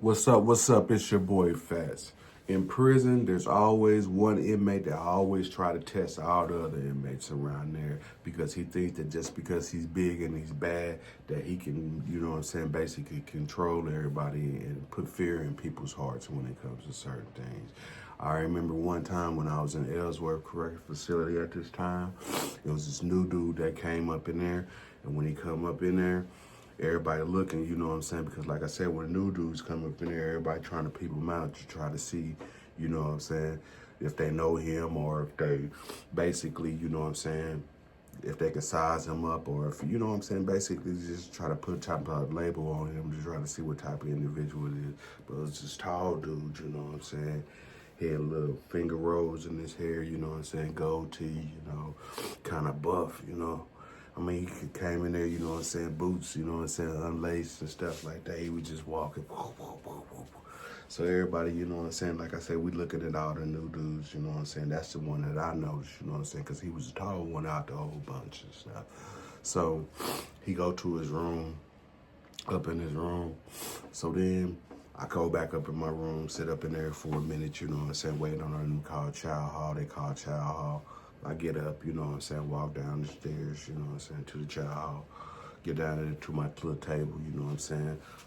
What's up? It's your boy Fats. In prison, there's always one inmate that always try to test all the other inmates around there because he thinks that just because he's big and he's bad, that he can, basically control everybody and put fear in people's hearts when it comes to certain things. I remember one time when I was in Ellsworth Correctional Facility at this time, it was this new dude that came up in there, and when he come up in there, everybody looking, because like I said, when new dudes come up in there, everybody trying to peep him out to try to see, if they know him or if they basically, if they can size him up or if, basically just try to put a type of label on him to try to see what type of individual it is. But it's this tall dude, He had little finger rolls in his hair, gold tee, kind of buff, I mean, he came in there, boots, unlaced and stuff like that. He was just walking. So everybody, like I said, we looking at all the new dudes, That's the one that I noticed, because he was the tall one out the whole bunch and stuff. So he go to his room, up in his room. So then I go back up in my room, sit up in there for a minute, waiting on them to call child hall. They call child hall. I get up, walk down the stairs, to the child hall, get down there to my little table,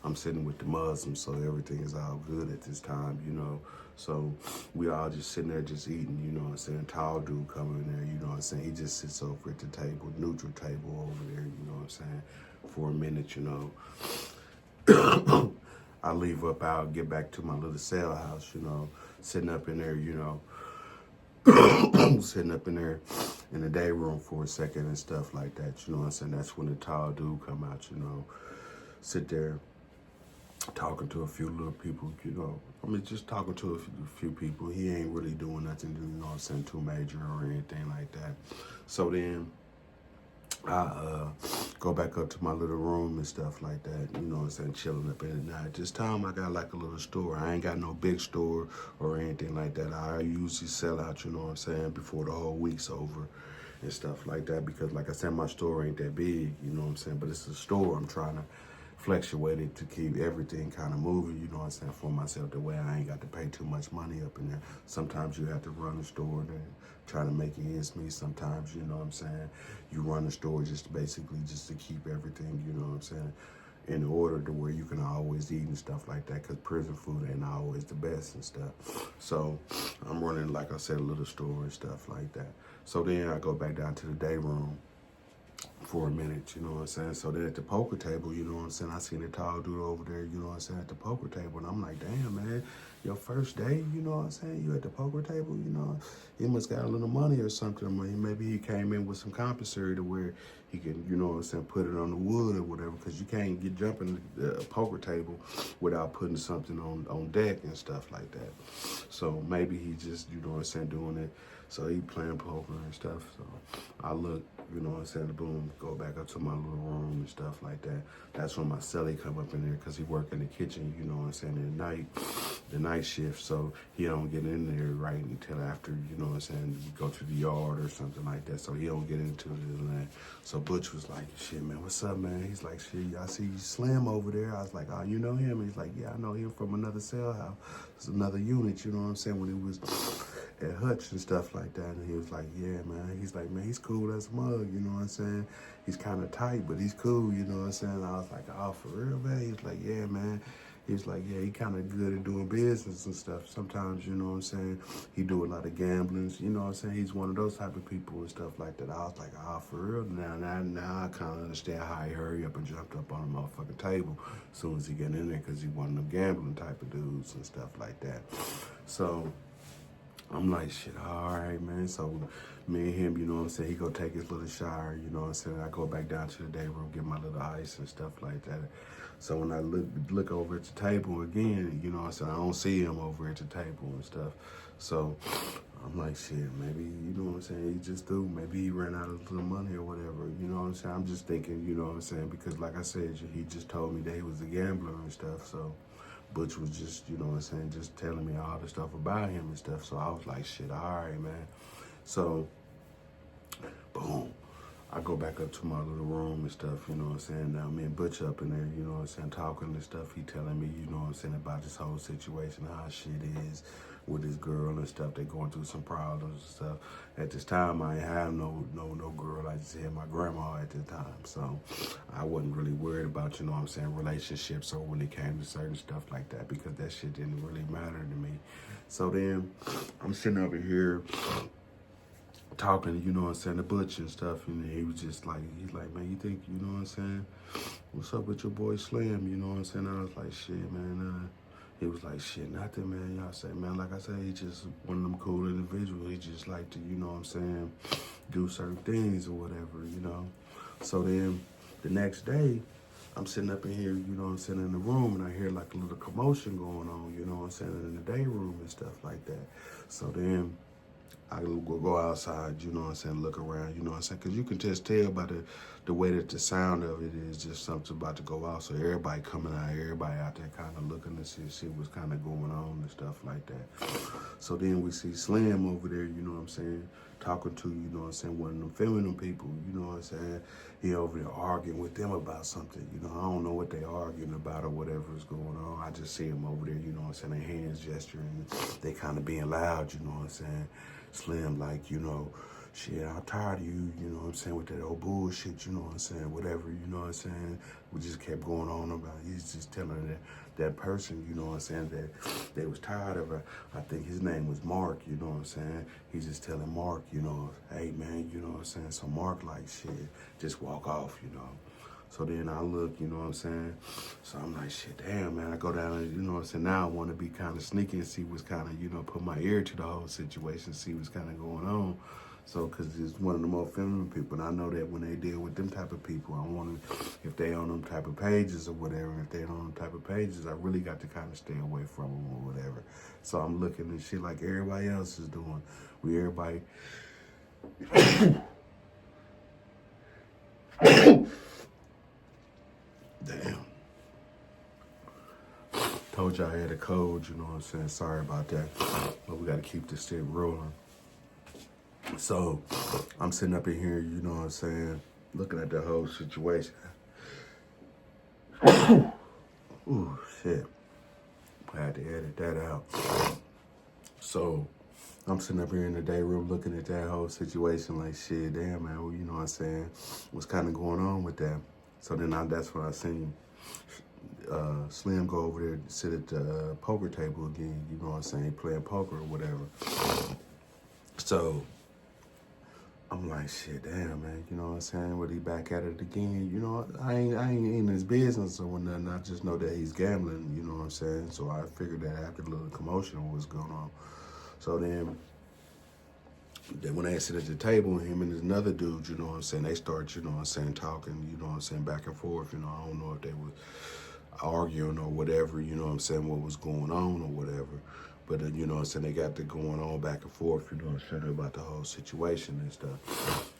I'm sitting with the Muslims, so everything is all good at this time, So we all just sitting there just eating, Tall dude coming in there, He just sits over at the table, neutral table over there, for a minute, I leave up out, get back to my little cell house, sitting up in there, sitting up in there in the day room for a second and stuff like that, That's when the tall dude come out, sit there talking to a few little people, just talking to a few people. He ain't really doing nothing, too major or anything like that. So then I go back up to my little room and stuff like that, chilling up in it. Now, at this time, I got like a little store. I ain't got no big store or anything like that. I usually sell out, before the whole week's over and stuff like that because, like I said, my store ain't that big, but it's a store. I'm trying to fluctuate it to keep everything kind of moving, for myself, the way I ain't got to pay too much money up in there. Sometimes you have to run the store and try to make ends meet. Sometimes, you run the store just to keep everything, in order to where you can always eat and stuff like that because prison food ain't always the best and stuff. So I'm running, like I said, a little store and stuff like that. So then I go back down to the day room for a minute, So then at the poker table, I seen a tall dude over there, at the poker table. And I'm like, damn, man, your first day, you at the poker table, he must got a little money or something. I mean, maybe he came in with some compensatory to where he can, put it on the wood or whatever, because you can't get jumping the poker table without putting something on deck and stuff like that. So maybe he just, doing it. So he playing poker and stuff. So I look, boom, go back up to my little room and stuff like that. That's when my cellie come up in there because he work in the kitchen, at night, the night shift. So he don't get in there right until after, we go to the yard or something like that. So he don't get into it and that. So Butch was like, shit, man, what's up, man? He's like, shit, I see Slim over there. I was like, oh, you know him? He's like, yeah, I know him from another cell house. It's another unit, when he was at Hutch and stuff like that. And he was like, yeah, man. He's like, man, he's cool as a mug, He's kind of tight, but he's cool, And I was like, oh, for real, man? He's like, yeah, man. He was like, yeah, he kind of good at doing business and stuff. Sometimes, he do a lot of gambling, He's one of those type of people and stuff like that. I was like, oh, for real? Now I kind of understand how he hurry up and jumped up on the motherfucking table as soon as he get in there because he one of them gambling type of dudes and stuff like that. So I'm like, shit, all right, man. So me and him, he go take his little shower, I go back down to the day room, get my little ice and stuff like that. So when I look over at the table again, I don't see him over at the table and stuff. So I'm like, shit, maybe, he just threw, maybe he ran out of little money or whatever, I'm just thinking, because like I said, he just told me that he was a gambler and stuff, so Butch was just, just telling me all the stuff about him and stuff. So I was like, shit, all right, man. So, boom. I go back up to my little room and stuff, you know what I'm saying? Now me and Butch up in there, you know what I'm saying, talking and stuff. He telling me, you know what I'm saying, about this whole situation, how shit is with this girl and stuff. They going through some problems and stuff. At this time, I ain't have no girl. I just had my grandma at the time. So I wasn't really worried about, you know what I'm saying, relationships or when it came to certain stuff like that, because that shit didn't really matter to me. So then I'm sitting over here talking, you know what I'm saying, to Butch and stuff, and he was just like, he's like, man, you think, you know what I'm saying, what's up with your boy Slim, you know what I'm saying? I was like, shit, man, he was like, shit, nothing, man. Y'all say, man, like I said, he just one of them cool individuals. He just like to, you know what I'm saying, do certain things or whatever, you know? So then the next day, I'm sitting up in here, you know what I'm saying, in the room, and I hear like a little commotion going on, you know what I'm saying, in the day room and stuff like that. So then I go outside, you know what I'm saying, look around, you know what I'm saying, because you can just tell by the way that the sound of it is just something about to go out. So everybody coming out, everybody out there kind of looking to see shit was kind of going on and stuff like that. So then we see Slim over there, you know what I'm saying, talking to, you know what I'm saying, one of them feminine people, you know what I'm saying. He over there arguing with them about something, you know. I don't know what they arguing about or whatever is going on. I just see him over there, you know what I'm saying, their hands gesturing. They kind of being loud, you know what I'm saying. Slim, like, you know, shit, I'm tired of you, you know what I'm saying, with that old bullshit, you know what I'm saying, whatever, you know what I'm saying. We just kept going on about it. He's just telling that person, you know what I'm saying, that they was tired of her. I think his name was Mark, you know what I'm saying. He's just telling Mark, you know, hey, man, you know what I'm saying. So Mark, like, shit, just walk off, you know. So then I look, you know what I'm saying? So I'm like, shit, damn, man. I go down and, you know what I'm saying? Now I want to be kind of sneaky and see what's kind of, you know, put my ear to the whole situation, see what's kind of going on. So, because it's one of the more feminine people, and I know that when they deal with them type of people, I want to, if they on them type of pages or whatever, if they on them type of pages, I really got to kind of stay away from them or whatever. So I'm looking at shit like everybody else is doing. Everybody... Damn. Told you I had a cold, you know what I'm saying? Sorry about that. But we got to keep this shit rolling. So I'm sitting up in here, you know what I'm saying, looking at the whole situation. Ooh, shit. I had to edit that out. So I'm sitting up here in the day room looking at that whole situation like, shit, damn, man, well, you know what I'm saying, what's kind of going on with that? So then that's when I seen Slim go over there, sit at the poker table again, you know what I'm saying, playing poker or whatever. So I'm like, shit, damn, man, you know what I'm saying? Would he back at it again? You know, I ain't in his business or nothing. I just know that he's gambling, you know what I'm saying? So I figured that after the little commotion was going on. So then when they sit at the table, him and another dude, you know what I'm saying, they start, you know what I'm saying, talking, you know what I'm saying, back and forth. You know, I don't know if they were arguing or whatever, you know what I'm saying, what was going on or whatever. But, you know what I'm saying, they got the going on back and forth, you know what I'm saying, about the whole situation and stuff.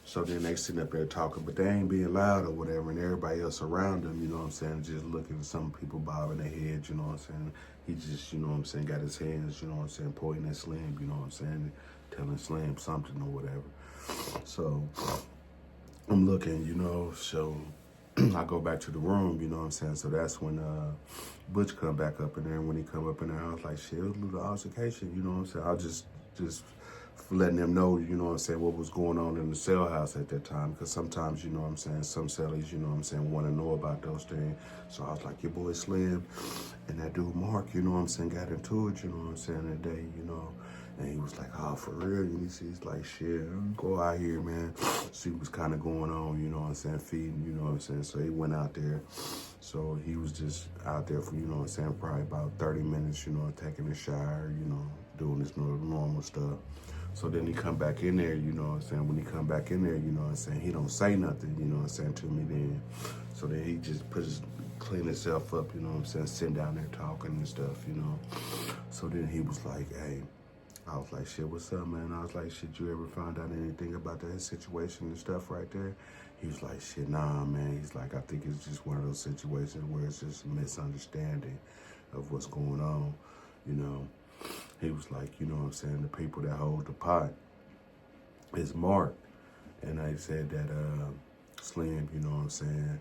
So then they sitting up there talking, but they ain't being loud or whatever, and everybody else around them, you know what I'm saying, just looking at some people bobbing their heads, you know what I'm saying. He just, you know what I'm saying, got his hands, you know what I'm saying, pointing at Slim, you know what I'm saying, telling Slim something or whatever. So I'm looking, you know, so I go back to the room, you know what I'm saying? So that's when Butch come back up in there. And when he come up in there, I was like, shit, it was a little altercation, you know what I'm saying? I was just letting them know, you know what I'm saying, what was going on in the cell house at that time. Because sometimes, you know what I'm saying, some cellies, you know what I'm saying, want to know about those things. So I was like, your boy Slim and that dude Mark, you know what I'm saying, got into it, you know what I'm saying, that day, you know. And he was like, oh, for real? And he's like, shit, go out here, man. See what's kind of going on, you know what I'm saying, feeding, you know what I'm saying. So he went out there. So he was just out there for, you know what I'm saying, probably about 30 minutes, you know, taking a shower, you know, doing this normal stuff. So then he come back in there, you know what I'm saying. When he come back in there, you know what I'm saying, he don't say nothing, you know what I'm saying, to me then. So then he just clean himself up, you know what I'm saying, sitting down there talking and stuff, you know. So then he was like, hey, I was like, shit, what's up, man? I was like, shit, you ever find out anything about that situation and stuff right there? He was like, shit, nah, man. He's like, I think it's just one of those situations where it's just a misunderstanding of what's going on, you know. He was like, you know what I'm saying, the people that hold the pot is Mark And they said that Slim, you know what I'm saying,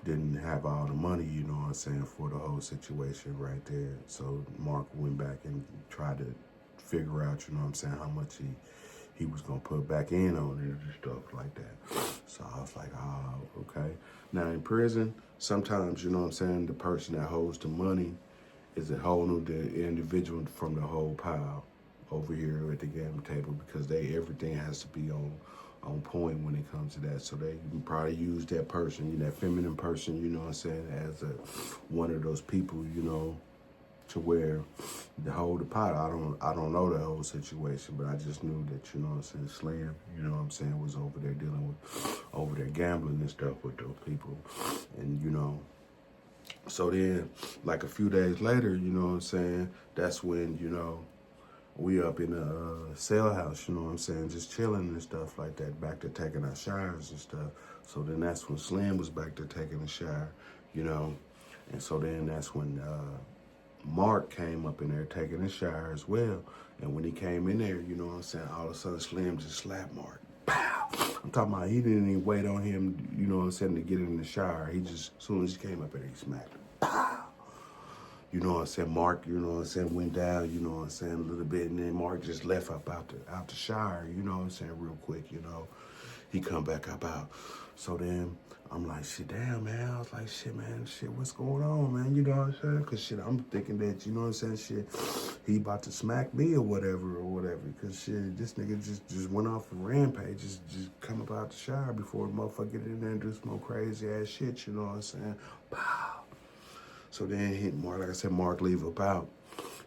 didn't have all the money, you know what I'm saying, for the whole situation right there. So Mark went back and tried to figure out, you know what I'm saying, how much he was going to put back in on it and stuff like that. So I was like, oh, okay. Now in prison, sometimes, you know what I'm saying, the person that holds the money is a whole new individual from the whole pile over here at the gambling table, because everything has to be on point when it comes to that. So they can probably use that person, that feminine person, you know what I'm saying, as one of those people, you know, to where to hold the pot. I don't know the whole situation, but I just knew that, you know what I'm saying, Slim, you know what I'm saying, was over there over there gambling and stuff with those people. And, you know, so then, like a few days later, you know what I'm saying, that's when, you know, we up in the cell house, you know what I'm saying, just chilling and stuff like that, back to taking our showers and stuff. So then that's when Slim was back to taking a shower, you know. And so then that's when Mark came up in there taking a shower as well. And when he came in there, you know what I'm saying, all of a sudden Slim just slapped Mark. Pow! I'm talking about he didn't even wait on him, you know what I'm saying, to get in the shower. He just, as soon as he came up in there, he smacked him. Pow! You know what I'm saying, Mark, you know what I'm saying, went down, you know what I'm saying, a little bit, and then Mark just left up out the shower, you know what I'm saying, real quick, you know. He come back up out. So then I'm like, shit, damn, man. I was like, shit, man, shit, what's going on, man? You know what I'm saying? Because, shit, I'm thinking that, you know what I'm saying, shit, he about to smack me or whatever. Because, shit, this nigga just went off a rampage, just come up out the shower before the motherfucker get in there and do some more crazy-ass shit, you know what I'm saying? Pow. So then hit Mark, like I said, Mark leave up out.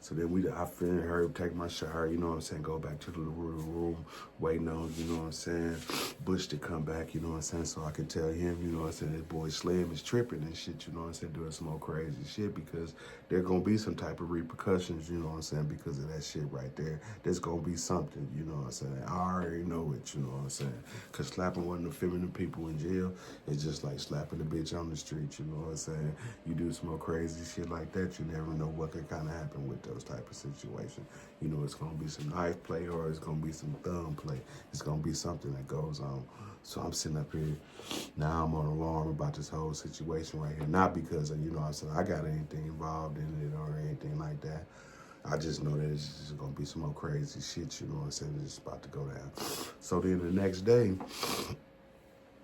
So then I finished her, take my shower, you know what I'm saying, go back to the room, waiting on, you know what I'm saying, Bush to come back, you know what I'm saying, so I could tell him, you know what I'm saying, this boy Slim is tripping and shit, you know what I'm saying, doing some more crazy shit, because there gonna be some type of repercussions, you know what I'm saying, because of that shit right there. There's gonna be something, you know what I'm saying. I already know it, you know what I'm saying, because slapping one of the feminine people in jail is just like slapping a bitch on the street, you know what I'm saying. You do some more crazy shit like that, you never know what could kind of happen with those type of situations. You know, it's gonna be some knife play or it's gonna be some thumb play. It's gonna be something that goes on. So I'm sitting up here, now I'm on alarm about this whole situation right here. Not because, you know, I got anything involved in it or anything like that. I just know that it's just gonna be some more crazy shit, you know what I'm saying, it's about to go down. So then the next day,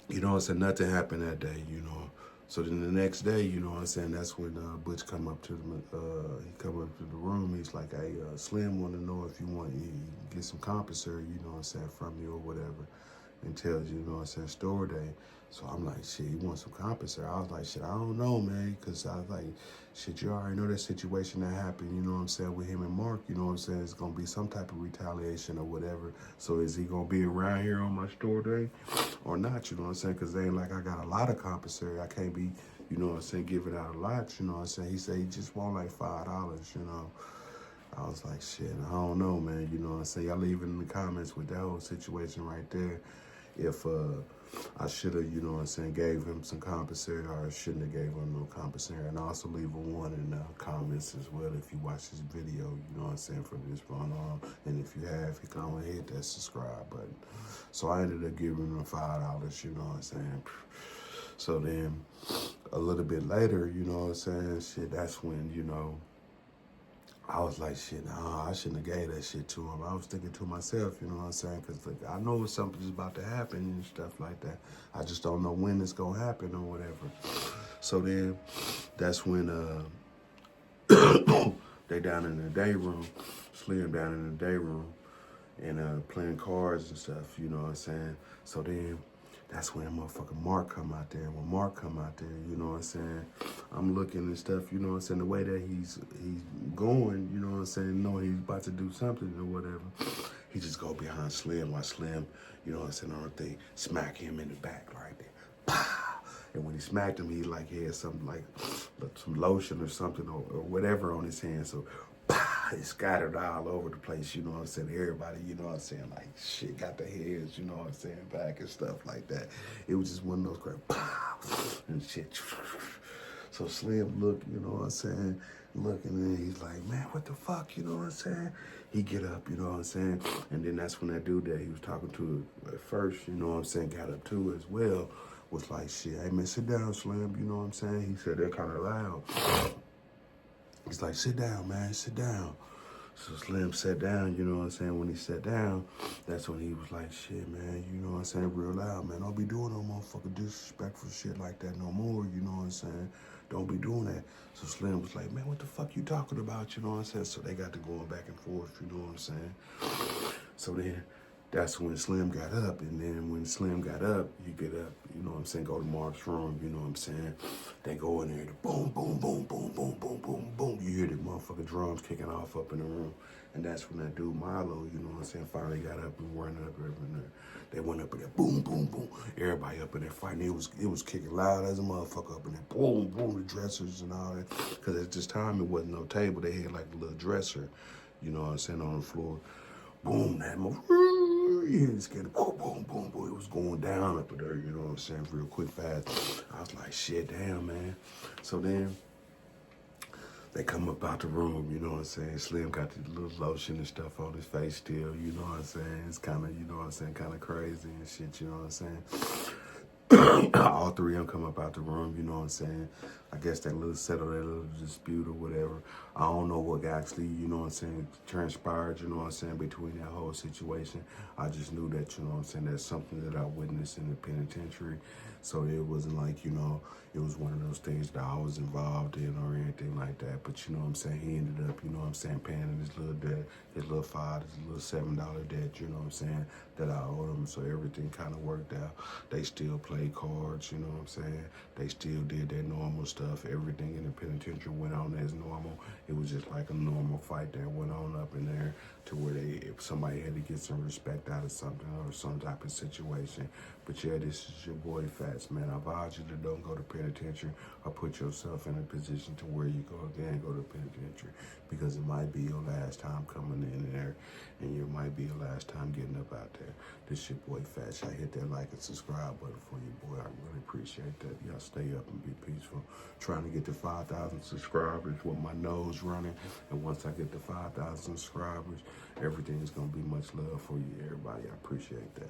you know what I'm saying, nothing happened that day, you know. So then the next day, you know what I'm saying, that's when Butch come up to the room. He's like, hey, Slim want to know if you want to get some compensatory, you know what I'm saying, from you or whatever. And tells you, you know what I'm saying, store day. So I'm like, shit, you want some compensatory? I was like, shit, I don't know, man, because I was like, shit, you already know that situation that happened, you know what I'm saying, with him and Mark, you know what I'm saying, it's going to be some type of retaliation or whatever. So is he going to be around here on my store day or not, you know what I'm saying, because it ain't like I got a lot of compensatory. I can't be, you know what I'm saying, giving out a lot, you know what I'm saying. He said he just want like $5, you know. I was like, shit, I don't know, man, you know what I'm saying. Y'all leave it in the comments with that whole situation right there. If I should have, you know what I'm saying, gave him some compensatory, or I shouldn't have gave him no compensatory. And also leave a one in the comments as well if you watch this video, you know what I'm saying, from this point on. And if you have, you can go ahead and hit that subscribe button. So I ended up giving him $5, you know what I'm saying. So then a little bit later, you know what I'm saying, shit, that's when, you know, I was like, shit, nah, I shouldn't have gave that shit to him. I was thinking to myself, you know what I'm saying? Because like, I know something's about to happen and stuff like that. I just don't know when it's going to happen or whatever. So then that's when they down in the day room, Slim down in the day room, and playing cards and stuff, you know what I'm saying? So then that's when motherfucking Mark come out there. When Mark come out there, you know what I'm saying, I'm looking and stuff, you know what I'm saying, the way that he's going, you know what I'm saying, knowing he's about to do something or whatever, he just go behind Slim while Slim, you know what I'm saying, on the thing, smack him in the back right there. Pow! And when he smacked him, he like had something like some lotion or something or whatever on his hand. So it scattered all over the place, you know what I'm saying? Everybody, you know what I'm saying, like shit got their heads, you know what I'm saying, back and stuff like that. It was just one of those crazy pow and shit. So Slim looked, you know what I'm saying, looking, and he's like, man, what the fuck, you know what I'm saying? He get up, you know what I'm saying? And then that's when that dude that he was talking to at first, you know what I'm saying, got up too as well, was like, shit, hey man, sit down, Slim, you know what I'm saying? He said that kind of loud. He's like, sit down, man, sit down. So Slim sat down, you know what I'm saying? When he sat down, that's when he was like, shit, man, you know what I'm saying? Real loud, man. Don't be doing no motherfucking disrespectful shit like that no more, you know what I'm saying? Don't be doing that. So Slim was like, man, what the fuck you talking about, you know what I'm saying? So they got to going back and forth, you know what I'm saying? So then that's when Slim got up. And then when Slim got up, you get up, you know what I'm saying, go to Mark's room, you know what I'm saying? They go in there, the boom, boom, boom, boom, boom, boom, boom, boom. You hear the motherfucking drums kicking off up in the room. And that's when that dude Milo, you know what I'm saying, finally got up and running up in there. They went up in there, boom, boom, boom. Everybody up in there fighting. It was kicking loud as a motherfucker up in there. Boom, boom, the dressers and all that. Because at this time, it wasn't no table. They had like a little dresser, you know what I'm saying, on the floor. Boom, that motherfucker. You just get boom, boom, boom, boom. It was going down up there, you know what I'm saying, real quick, fast. I was like, shit, damn, man. So then they come up out the room, you know what I'm saying? Slim got the little lotion and stuff on his face still, you know what I'm saying? It's kind of, you know what I'm saying, kind of crazy and shit, you know what I'm saying? All three of them come up out the room, you know what I'm saying? I guess that little settle that little dispute or whatever. I don't know what actually, you know what I'm saying, transpired, you know what I'm saying, between that whole situation. I just knew that, you know what I'm saying, that's something that I witnessed in the penitentiary. So it wasn't like, you know, it was one of those things that I was involved in or anything like that. But you know what I'm saying, he ended up, you know what I'm saying, paying his little debt, his little $7 debt, you know what I'm saying, that I owed him. So everything kind of worked out. They still played cards, you know what I'm saying? They still did their normal stuff. Everything in the penitentiary went on as normal. It was just like a normal fight that went on up in there to where if somebody had to get some respect out of something or some type of situation. But yeah, this is your boy Fats, man. I advise you to don't go to penitentiary or put yourself in a position to where you go again, go to penitentiary, because it might be your last time coming in there, and it might be your last time getting up out there. This your boy Fats. I hit that like and subscribe button for you, boy. I really appreciate that. Y'all stay up and be peaceful. Trying to get to 5,000 subscribers with my nose running, and once I get to 5,000 subscribers, everything is gonna be much love for you, everybody. I appreciate that.